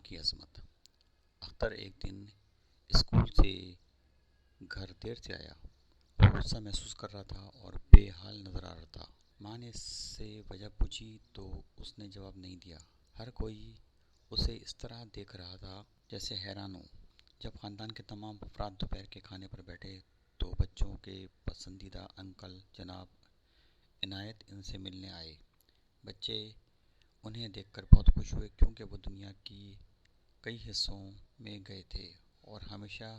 की अजमत। अख्तर एक दिन स्कूल से घर देर से आया। वो गुस्सा महसूस कर रहा था और बेहाल नज़र आ रहा था। माँ ने इससे वजह पूछी तो उसने जवाब नहीं दिया। हर कोई उसे इस तरह देख रहा था जैसे हैरान हो। जब ख़ानदान के तमाम अफराद दोपहर के खाने पर बैठे तो बच्चों के पसंदीदा अंकल जनाब इनायत इनसे मिलने आए। बच्चे उन्हें देखकर बहुत खुश हुए क्योंकि वो दुनिया की कई हिस्सों में गए थे और हमेशा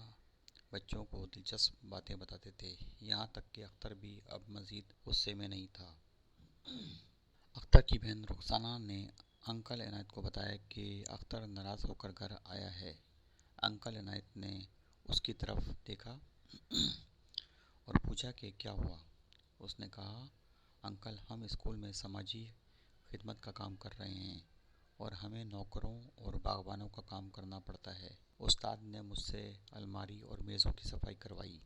बच्चों को दिलचस्प बातें बताते थे। यहाँ तक कि अख्तर भी अब मज़ीद गुस्से में नहीं था। अख्तर की बहन रुखसाना ने अंकल इनायत को बताया कि अख्तर नाराज़ होकर घर आया है। अंकल इनायत ने उसकी तरफ देखा और पूछा कि क्या हुआ। उसने कहा, अंकल, हम स्कूल में समाजी खिदमत का काम कर रहे हैं और हमें नौकरों और बागबानों का काम करना पड़ता है। उस्ताद ने मुझसे अलमारी और मेज़ों की सफाई करवाई।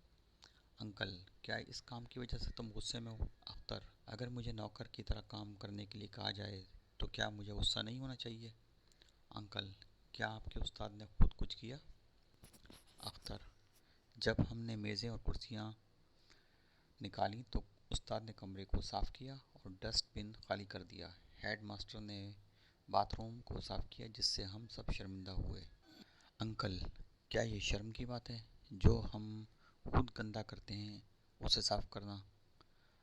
अंकल, क्या इस काम की वजह से तुम गुस्से में हो? अख्तर, अगर मुझे नौकर की तरह काम करने के लिए कहा जाए तो क्या मुझे गुस्सा नहीं होना चाहिए? अंकल, क्या आपके उस्ताद ने खुद कुछ किया? अख्तर, जब हमने मेज़ें और कुर्सियाँ निकाली तो उस्ताद ने कमरे को साफ़ किया और डस्टबिन खाली कर दिया। हेड मास्टर ने बाथरूम को साफ़ किया जिससे हम सब शर्मिंदा हुए। अंकल, क्या ये शर्म की बात है? जो हम खुद गंदा करते हैं उसे साफ़ करना।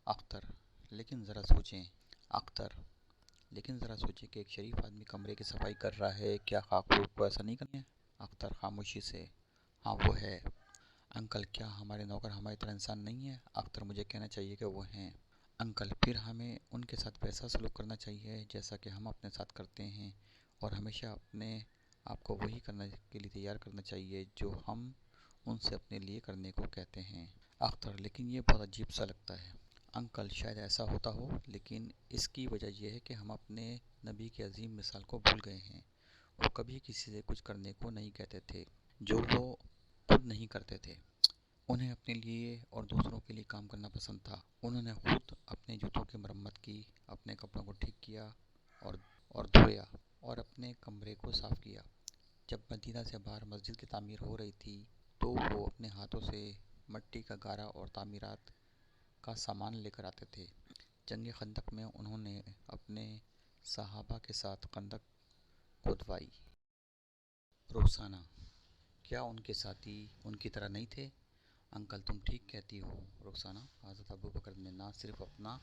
अख्तर, लेकिन ज़रा सोचें। अख्तर, लेकिन ज़रा सोचें कि एक शरीफ आदमी कमरे की सफाई कर रहा है, क्या खाकरूख को ऐसा नहीं करना है? अख्तर खामोशी से, हाँ वो है। अंकल, क्या हमारे नौकर हमारी तरह इंसान नहीं है? अख्तर, मुझे कहना चाहिए कि वो हैं। अंकल, फिर हमें उनके साथ वैसा सलूक करना चाहिए जैसा कि हम अपने साथ करते हैं और हमेशा अपने आपको वही करने के लिए तैयार करना चाहिए जो हम उनसे अपने लिए करने को कहते हैं। अख्तर, लेकिन ये बहुत अजीब सा लगता है। अंकल, शायद ऐसा होता हो, लेकिन इसकी वजह यह है कि हम अपने नबी की अजीम मिसाल को भूल गए हैं। वो कभी किसी से कुछ करने को नहीं कहते थे जो वो खुद नहीं करते थे। उन्हें अपने लिए और दूसरों के लिए काम करना पसंद था। उन्होंने खुद अपने जूतों की मरम्मत की, अपने कपड़ों को ठीक किया और और धोया और अपने कमरे को साफ़ किया। जब मदीना से बाहर मस्जिद की तामीर हो रही थी तो वो अपने हाथों से मिट्टी का गारा और तामीरात का सामान लेकर आते थे। जंग खंदक में उन्होंने अपने सहाबा के साथ खंदक खुदवाई। रुखसाना, क्या उनके साथी उनकी तरह नहीं थे? अंकल, तुम ठीक कहती हो रुखसाना। हज़रत अबू बकर ने ना सिर्फ अपना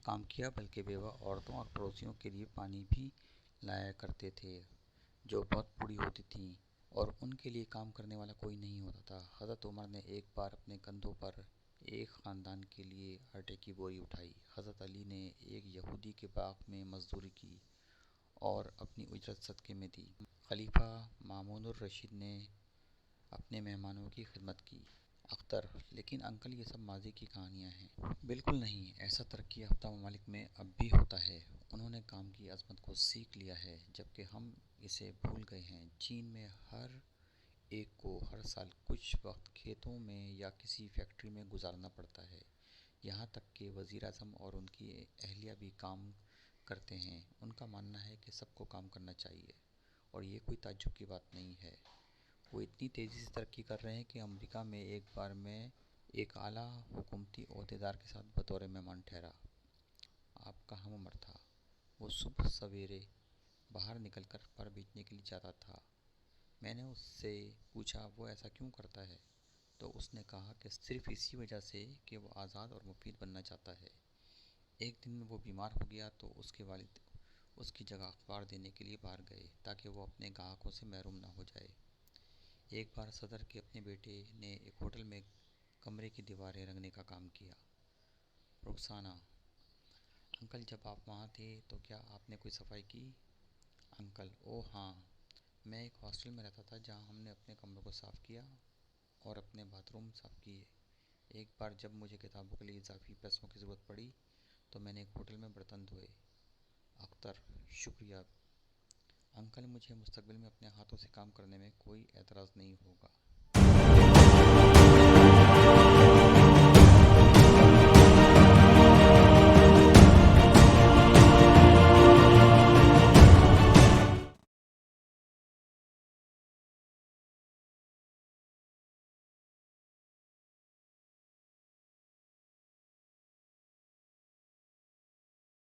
काम किया बल्कि बेवा औरतों और पड़ोसियों के लिए पानी भी लाया करते थे जो बहुत बूढ़ी होती थीं और उनके लिए काम करने वाला कोई नहीं होता था। हज़रत उमर ने एक बार अपने कंधों पर एक ख़ानदान के लिए आटे की बोरी उठाई। हज़रत अली ने एक यहूदी के बाग में मजदूरी की और अपनी उजरत सदक़े में दी। खलीफा मामूनुर रशीद ने अपने मेहमानों की खिदमत की। अख्तर, लेकिन अंकल, ये सब माजी की कहानियाँ हैं। बिल्कुल नहीं, ऐसा तरक्की याफ्ता ममालिक में अब भी होता है। उन्होंने काम की अजमत को सीख लिया है जबकि हम इसे भूल गए हैं। चीन में हर एक को हर साल कुछ वक्त खेतों में या किसी फैक्ट्री में गुजारना पड़ता है। यहाँ तक कि वज़ीर आज़म और उनकी अहलिया भी काम करते हैं। उनका मानना है कि सबको काम करना चाहिए और ये कोई ताज्जुब की बात नहीं है। वो इतनी तेज़ी से तरक्की कर रहे हैं कि अमेरिका में एक बार मैं एक आला हुकूमती ओहदेदार के साथ बतौर मेहमान ठहरा। आपका हम उम्र था। वो सुबह सवेरे बाहर निकलकर फर बेचने के लिए जाता था। मैंने उससे पूछा वो ऐसा क्यों करता है, तो उसने कहा कि सिर्फ इसी वजह से कि वो आज़ाद और मुफीद बनना चाहता है। एक दिन वो बीमार हो गया तो उसके वालिद उसकी जगह अखबार देने के लिए बाहर गए ताकि वो अपने ग्राहकों से महरूम ना हो जाए। एक बार सदर के अपने बेटे ने एक होटल में कमरे की दीवारें रंगने का काम किया। रुखसाना, अंकल, जब आप वहाँ थे तो क्या आपने कोई सफाई की? अंकल, ओह हाँ, मैं एक हॉस्टल में रहता था जहाँ हमने अपने कमरों को साफ़ किया और अपने बाथरूम साफ़ किए। एक बार जब मुझे किताबों के लिए इजाफ़ी पैसों की ज़रूरत पड़ी तो मैंने एक होटल में बर्तन धोए। अख्तर, शुक्रिया अंकल, मुझे मुस्तकबिल में अपने हाथों से काम करने में कोई एतराज़ नहीं होगा।